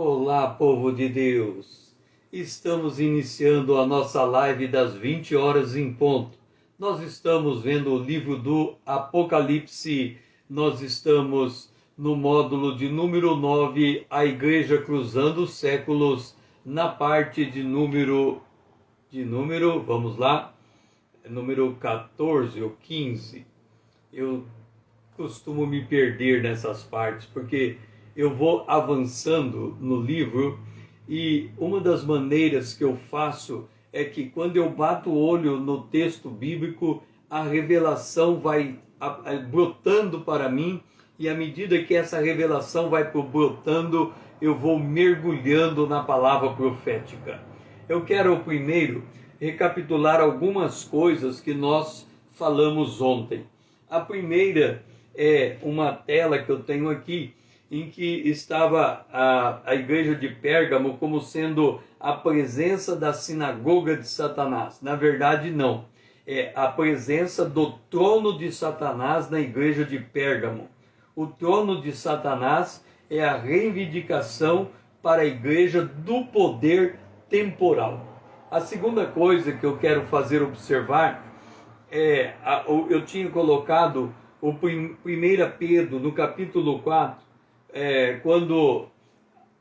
Olá, povo de Deus! Estamos iniciando a nossa live das 20 horas em ponto. Nós estamos vendo o livro do Apocalipse. Nós estamos no módulo de número 9, a Igreja Cruzando os Séculos, na parte de número, vamos lá, número 14 ou 15. Eu costumo me perder nessas partes, porque eu vou avançando no livro e uma das maneiras que eu faço é que quando eu bato o olho no texto bíblico, a revelação vai brotando para mim e à medida que essa revelação vai brotando, eu vou mergulhando na palavra profética. Eu quero primeiro recapitular algumas coisas que nós falamos ontem. A primeira é uma tela que eu tenho aqui, em que estava a igreja de Pérgamo como sendo a presença da sinagoga de Satanás. Na verdade, não. É a presença do trono de Satanás na igreja de Pérgamo. O trono de Satanás é a reivindicação para a igreja do poder temporal. A segunda coisa que eu quero fazer observar eu tinha colocado o 1 Pedro no capítulo 4, quando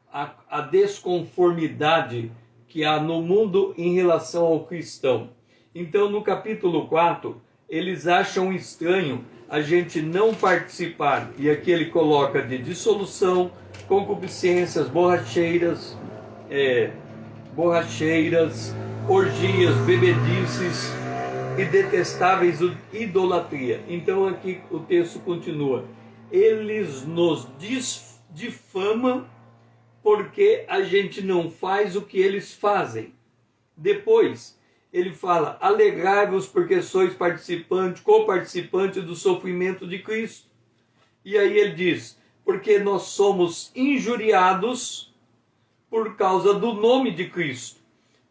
a desconformidade que há no mundo em relação ao cristão. Então, no capítulo 4, eles acham estranho a gente não participar, e aqui ele coloca de dissolução, concupiscências, borracheiras, orgias, bebedices e detestáveis idolatria. Então aqui o texto continua. Eles nos difamam porque a gente não faz o que eles fazem. Depois ele fala, alegrai-vos porque sois coparticipantes do sofrimento de Cristo. E aí ele diz, porque nós somos injuriados por causa do nome de Cristo,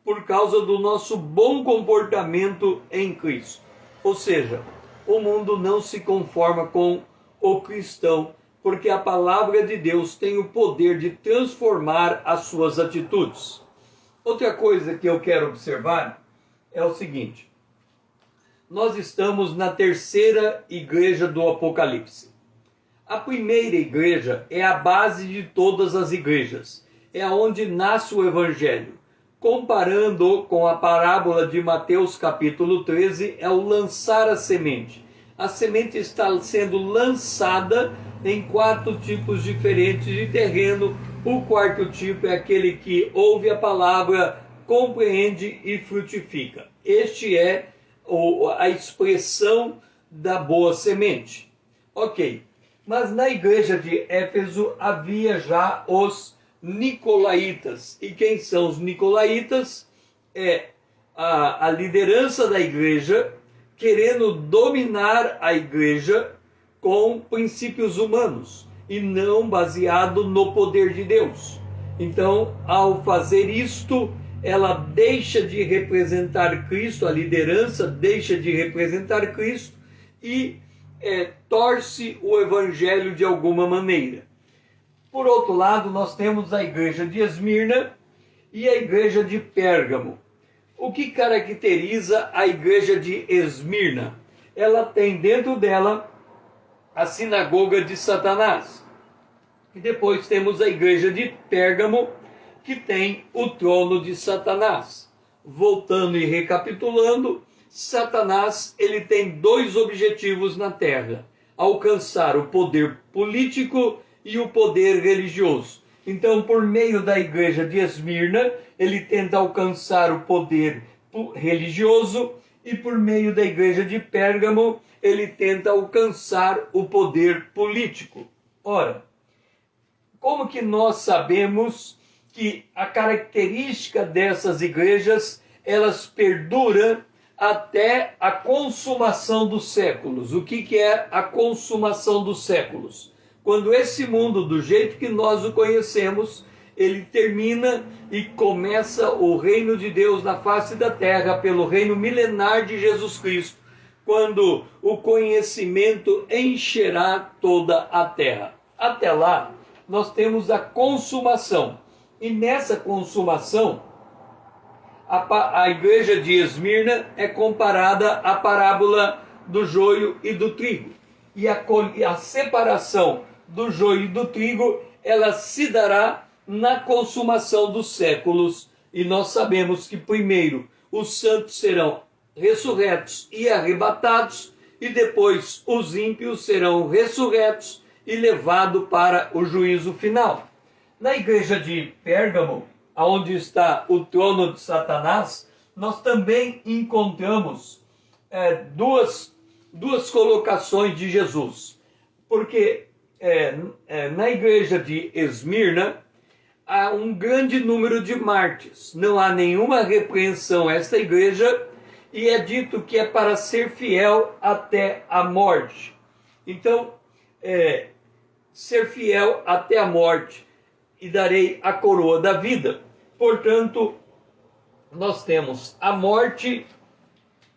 por causa do nosso bom comportamento em Cristo. Ou seja, o mundo não se conforma com o cristão, porque a palavra de Deus tem o poder de transformar as suas atitudes. Outra coisa que eu quero observar é o seguinte. Nós estamos na terceira igreja do Apocalipse. A primeira igreja é a base de todas as igrejas. É onde nasce o Evangelho. Comparando com a parábola de Mateus capítulo 13, é o lançar a semente. A semente está sendo lançada em 4 tipos diferentes de terreno. O quarto tipo é aquele que ouve a palavra, compreende e frutifica. Este é a expressão da boa semente. Ok, mas na igreja de Éfeso havia já os nicolaítas. E quem são os nicolaítas? É a liderança da igreja querendo dominar a igreja com princípios humanos e não baseado no poder de Deus. Então, ao fazer isto, ela deixa de representar Cristo, a liderança deixa de representar Cristo e torce o evangelho de alguma maneira. Por outro lado, nós temos a igreja de Esmirna e a igreja de Pérgamo. O que caracteriza a igreja de Esmirna? Ela tem dentro dela a sinagoga de Satanás. E depois temos a igreja de Pérgamo, que tem o trono de Satanás. Voltando e recapitulando, Satanás ele tem 2 objetivos na terra: alcançar o poder político e o poder religioso. Então, por meio da igreja de Esmirna, ele tenta alcançar o poder religioso e por meio da igreja de Pérgamo, ele tenta alcançar o poder político. Ora, como que nós sabemos que a característica dessas igrejas, elas perduram até a consumação dos séculos? O que é a consumação dos séculos? Quando esse mundo, do jeito que nós o conhecemos, ele termina e começa o reino de Deus na face da terra pelo reino milenar de Jesus Cristo, quando o conhecimento encherá toda a terra. Até lá, nós temos a consumação. E nessa consumação, a igreja de Esmirna é comparada à parábola do joio e do trigo. E a separação do joio e do trigo, ela se dará na consumação dos séculos. E nós sabemos que primeiro os santos serão ressurretos e arrebatados, e depois os ímpios serão ressurretos e levados para o juízo final. Na igreja de Pérgamo, onde está o trono de Satanás, nós também encontramos duas colocações de Jesus. Porque na igreja de Esmirna há um grande número de mártires. Não há nenhuma repreensão a esta igreja, e é dito que é para ser fiel até a morte. Então, ser fiel até a morte, e darei a coroa da vida. Portanto, nós temos a morte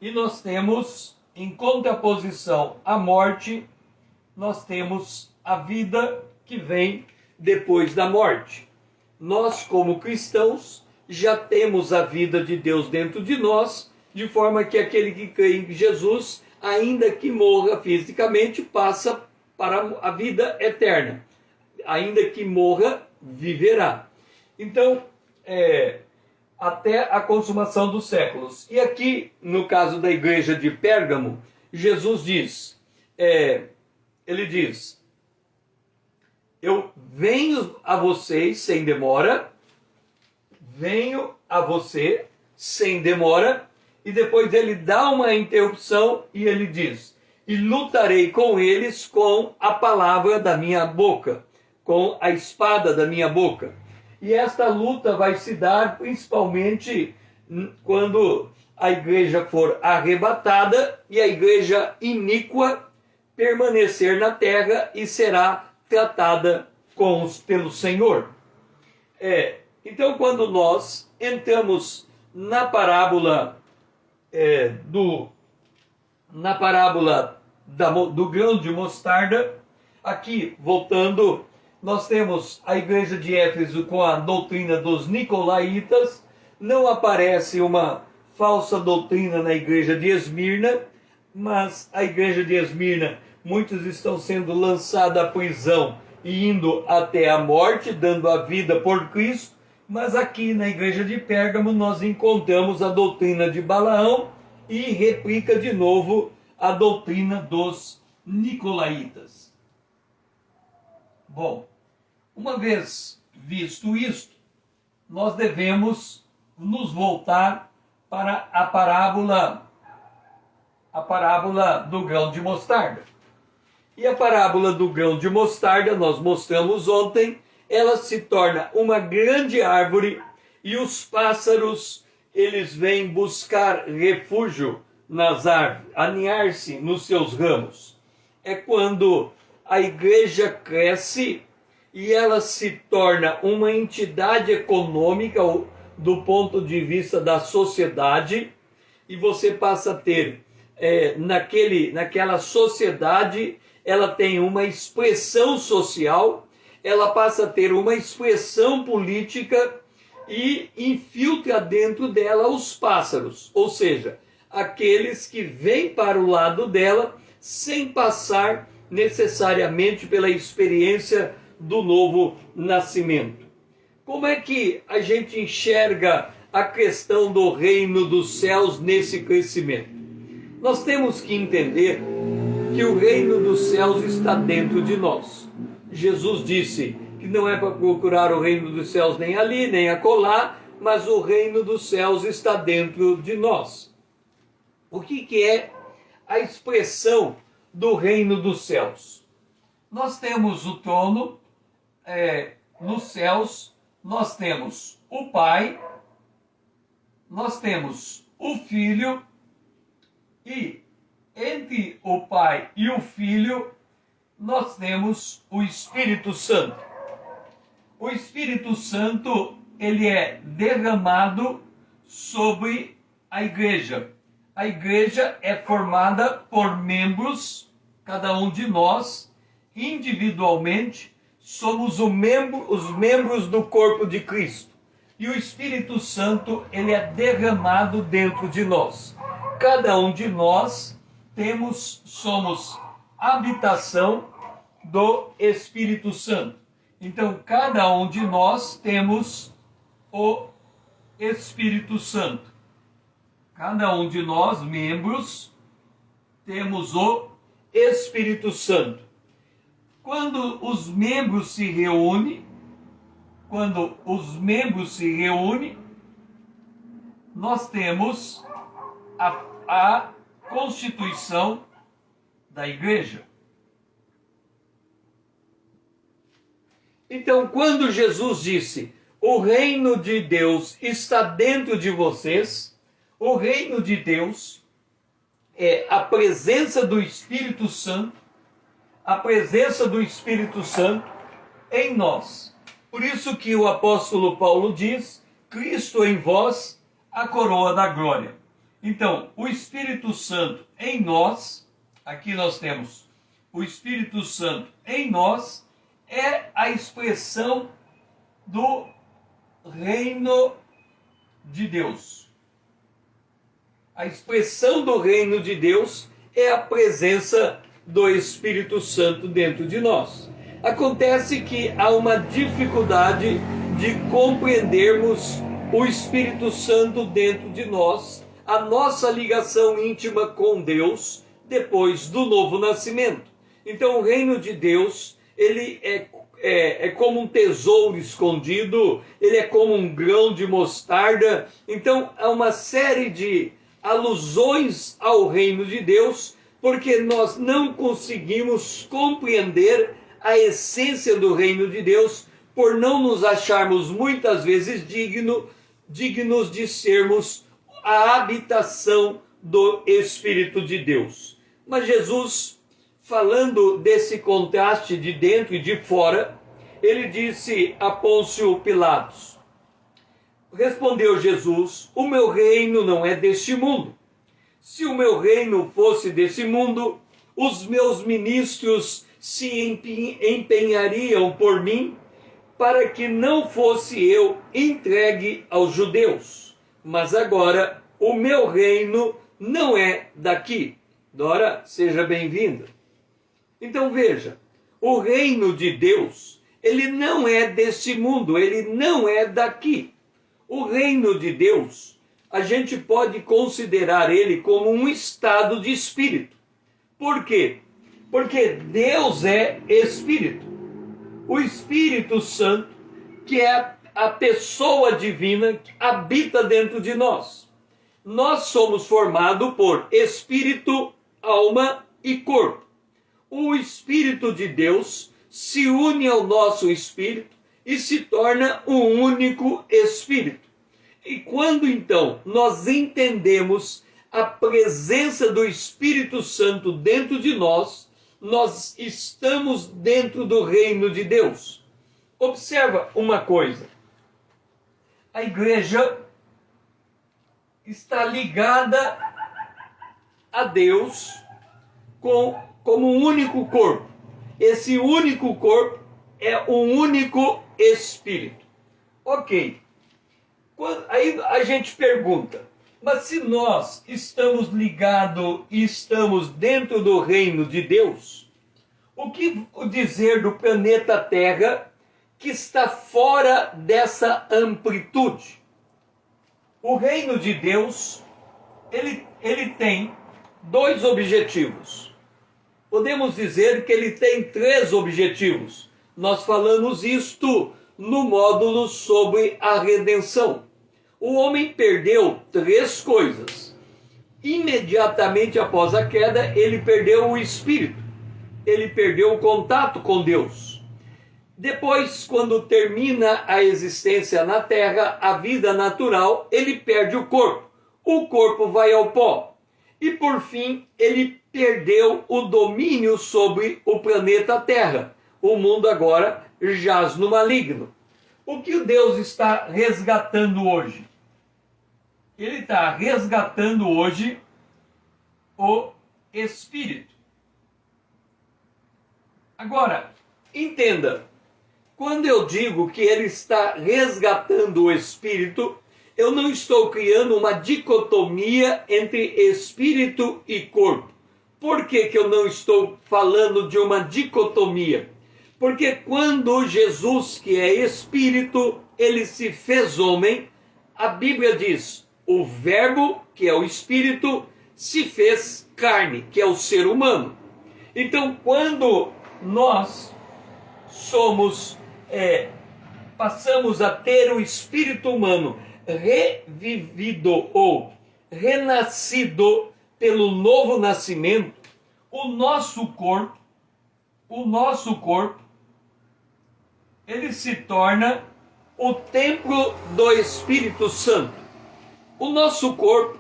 e nós temos, em contraposição à morte, nós temos a vida que vem depois da morte. Nós, como cristãos, já temos a vida de Deus dentro de nós, de forma que aquele que crê em Jesus, ainda que morra fisicamente, passa para a vida eterna. Ainda que morra, viverá. Então, até a consumação dos séculos. E aqui, no caso da igreja de Pérgamo, Jesus diz, ele diz, eu venho a vocês sem demora, venho a você sem demora, e depois ele dá uma interrupção e ele diz, e lutarei com eles com a palavra da minha boca, com a espada da minha boca. E esta luta vai se dar principalmente quando a igreja for arrebatada e a igreja iníqua permanecer na terra e será tratada pelo Senhor. Então, quando nós entramos na parábola do grão de mostarda, aqui, voltando, nós temos a igreja de Éfeso com a doutrina dos nicolaítas. Não aparece uma falsa doutrina na igreja de Esmirna, mas a igreja de Esmirna, muitos estão sendo lançados à prisão e indo até a morte, dando a vida por Cristo. Mas aqui na igreja de Pérgamo nós encontramos a doutrina de Balaão e replica de novo a doutrina dos nicolaítas. Bom, uma vez visto isto, nós devemos nos voltar para a parábola do grão de mostarda. E a parábola do grão de mostarda, nós mostramos ontem, ela se torna uma grande árvore e os pássaros, eles vêm buscar refúgio nas árvores, aninhar-se nos seus ramos. É quando a igreja cresce e ela se torna uma entidade econômica do ponto de vista da sociedade, e você passa a ter, naquela sociedade, ela tem uma expressão social, ela passa a ter uma expressão política e infiltra dentro dela os pássaros, ou seja, aqueles que vêm para o lado dela sem passar necessariamente pela experiência do novo nascimento. Como é que a gente enxerga a questão do reino dos céus nesse crescimento? Nós temos que entender que o reino dos céus está dentro de nós. Jesus disse que não é para procurar o reino dos céus nem ali, nem acolá, mas o reino dos céus está dentro de nós. O que é a expressão do reino dos céus? Nós temos o trono, nos céus, nós temos o Pai, nós temos o Filho, e entre o Pai e o Filho, nós temos o Espírito Santo. O Espírito Santo, ele é derramado sobre a igreja. A igreja é formada por membros, cada um de nós, individualmente, somos os membros do corpo de Cristo. E o Espírito Santo, ele é derramado dentro de nós. Cada um de nós somos habitação do Espírito Santo. Então, cada um de nós temos o Espírito Santo. Cada um de nós, membros, temos o Espírito Santo. Quando os membros se reúnem, nós temos a constituição da igreja. Então, quando Jesus disse, o reino de Deus está dentro de vocês, o reino de Deus é a presença do Espírito Santo, em nós. Por isso que o apóstolo Paulo diz, Cristo em vós, a coroa da glória. Então, o Espírito Santo em nós, aqui nós temos o Espírito Santo em nós, é a expressão do reino de Deus. A expressão do reino de Deus é a presença do Espírito Santo dentro de nós. Acontece que há uma dificuldade de compreendermos o Espírito Santo dentro de nós, a nossa ligação íntima com Deus depois do novo nascimento. Então o reino de Deus, ele é como um tesouro escondido, ele é como um grão de mostarda. Então há uma série de alusões ao reino de Deus, porque nós não conseguimos compreender a essência do reino de Deus, por não nos acharmos muitas vezes dignos de sermos a habitação do Espírito de Deus. Mas Jesus, falando desse contraste de dentro e de fora, ele disse a Pôncio Pilatos, respondeu Jesus, o meu reino não é deste mundo. Se o meu reino fosse desse mundo, os meus ministros se empenhariam por mim para que não fosse eu entregue aos judeus. Mas agora o meu reino não é daqui. Dora, seja bem-vinda. Então veja, o reino de Deus, ele não é deste mundo, ele não é daqui. O reino de Deus, a gente pode considerar ele como um estado de espírito. Por quê? Porque Deus é espírito. O Espírito Santo, que é a pessoa divina, que habita dentro de nós. Nós somos formados por espírito, alma e corpo. O Espírito de Deus se une ao nosso espírito e se torna um único espírito. E quando então nós entendemos a presença do Espírito Santo dentro de nós, nós estamos dentro do reino de Deus. Observa uma coisa. A igreja está ligada a Deus como um único corpo. Esse único corpo é um único espírito. Ok. Aí a gente pergunta, mas se nós estamos ligados e estamos dentro do reino de Deus, o que dizer do planeta Terra que está fora dessa amplitude? O reino de Deus, ele tem dois objetivos. Podemos dizer que ele tem três objetivos. Nós falamos isto no módulo sobre a redenção. O homem perdeu três coisas. Imediatamente após a queda, ele perdeu o espírito. Ele perdeu o contato com Deus. Depois, quando termina a existência na terra, a vida natural, ele perde o corpo. O corpo vai ao pó. E por fim, ele perdeu o domínio sobre o planeta Terra. O mundo agora jaz no maligno. O que Deus está resgatando hoje? Ele está resgatando hoje o Espírito. Agora, entenda, Quando eu digo que ele está resgatando o espírito, eu não estou criando uma dicotomia entre espírito e corpo. Por que que eu não estou falando de uma dicotomia? Porque quando Jesus, que é espírito, ele se fez homem, a Bíblia diz, o verbo, que é o espírito, se fez carne, que é o ser humano. Então, quando nós passamos a ter o espírito humano revivido ou renascido pelo novo nascimento, o nosso corpo, ele se torna o templo do Espírito Santo. O nosso corpo,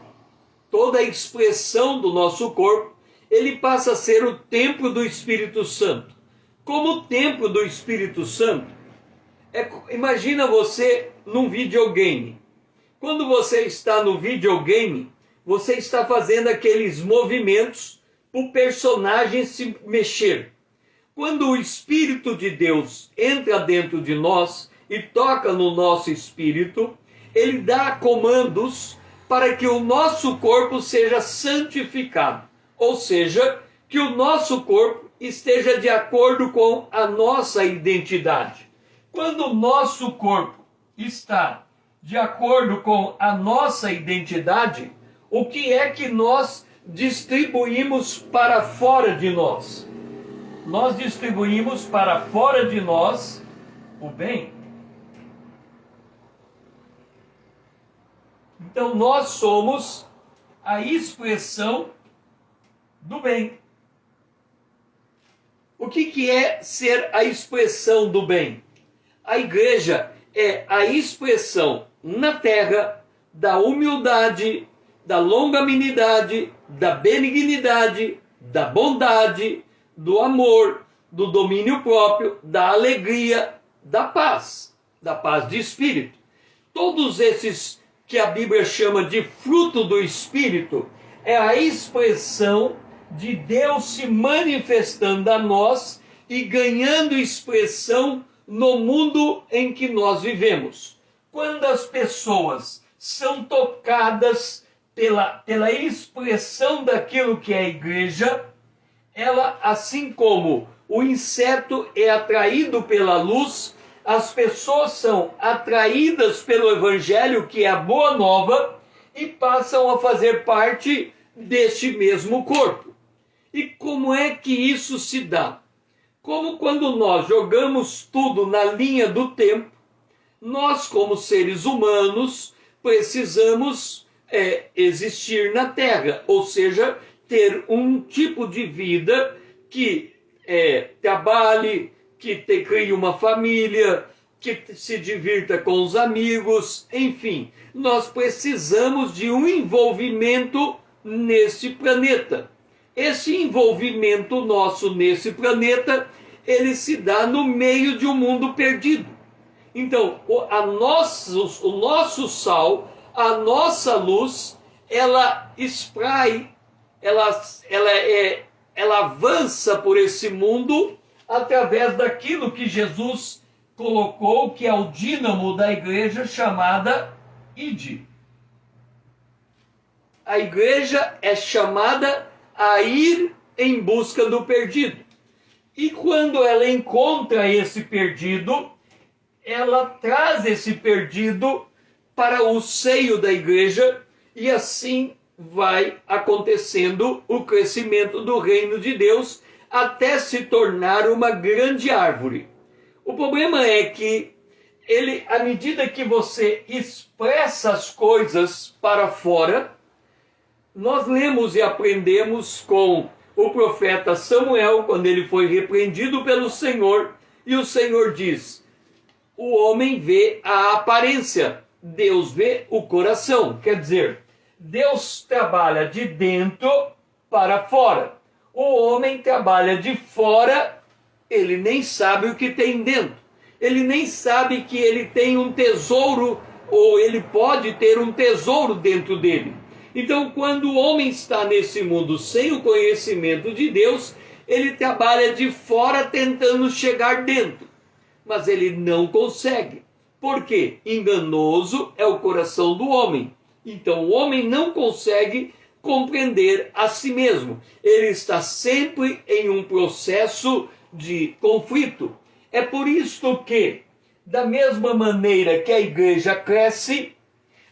toda a expressão do nosso corpo, ele passa a ser o templo do Espírito Santo. Como templo do Espírito Santo, imagina você num videogame. Quando você está no videogame, você está fazendo aqueles movimentos para o personagem se mexer. Quando o Espírito de Deus entra dentro de nós e toca no nosso espírito, ele dá comandos para que o nosso corpo seja santificado. Ou seja, que o nosso corpo esteja de acordo com a nossa identidade. Quando o nosso corpo está de acordo com a nossa identidade, o que é que nós distribuímos para fora de nós? Nós distribuímos para fora de nós o bem. Então nós somos a expressão do bem. O que é ser a expressão do bem? A igreja é a expressão na terra da humildade, da longanimidade, da benignidade, da bondade, do amor, do domínio próprio, da alegria, da paz de espírito. Todos esses que a Bíblia chama de fruto do espírito é a expressão de Deus se manifestando a nós e ganhando expressão no mundo em que nós vivemos. Quando as pessoas são tocadas pela expressão daquilo que é a igreja, ela, assim como o inseto é atraído pela luz, as pessoas são atraídas pelo evangelho, que é a boa nova, e passam a fazer parte deste mesmo corpo. E como é que isso se dá? Como quando nós jogamos tudo na linha do tempo, nós como seres humanos precisamos existir na Terra, ou seja, ter um tipo de vida que trabalhe, que crie uma família, que se divirta com os amigos, enfim, nós precisamos de um envolvimento nesse planeta. Esse envolvimento nosso nesse planeta, ele se dá no meio de um mundo perdido. Então, o nosso sal, a nossa luz, ela espraia, ela avança por esse mundo através daquilo que Jesus colocou, que é o dínamo da igreja, chamada Ide. A igreja é chamada a ir em busca do perdido. E quando ela encontra esse perdido, ela traz esse perdido para o seio da igreja, e assim vai acontecendo o crescimento do reino de Deus até se tornar uma grande árvore. O problema é que à medida que você expressa as coisas para fora, nós lemos e aprendemos com o profeta Samuel, quando ele foi repreendido pelo Senhor, e o Senhor diz: o homem vê a aparência, Deus vê o coração. Quer dizer, Deus trabalha de dentro para fora. O homem trabalha de fora, ele nem sabe o que tem dentro. Ele nem sabe que ele tem um tesouro, ou ele pode ter um tesouro dentro dele. Então, quando o homem está nesse mundo sem o conhecimento de Deus, ele trabalha de fora tentando chegar dentro. mas ele não consegue. Por quê? Enganoso é o coração do homem. Então o homem não consegue compreender a si mesmo. Ele está sempre em um processo de conflito. É por isso que, da mesma maneira que a igreja cresce,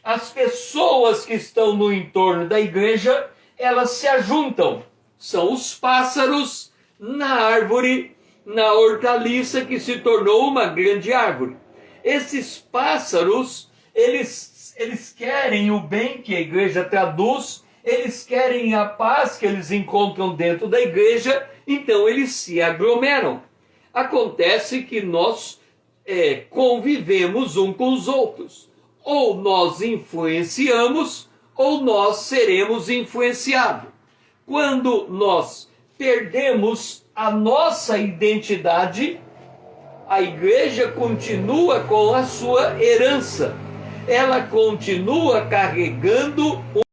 as pessoas que estão no entorno da igreja, elas se ajuntam. São os pássaros na árvore, na hortaliça que se tornou uma grande árvore. Esses pássaros, eles querem o bem que a igreja traduz, eles querem a paz que eles encontram dentro da igreja, então eles se aglomeram. Acontece que nós convivemos uns com os outros. Ou nós influenciamos, ou nós seremos influenciados. Quando nós perdemos a nossa identidade, a igreja continua com a sua herança. Ela continua carregando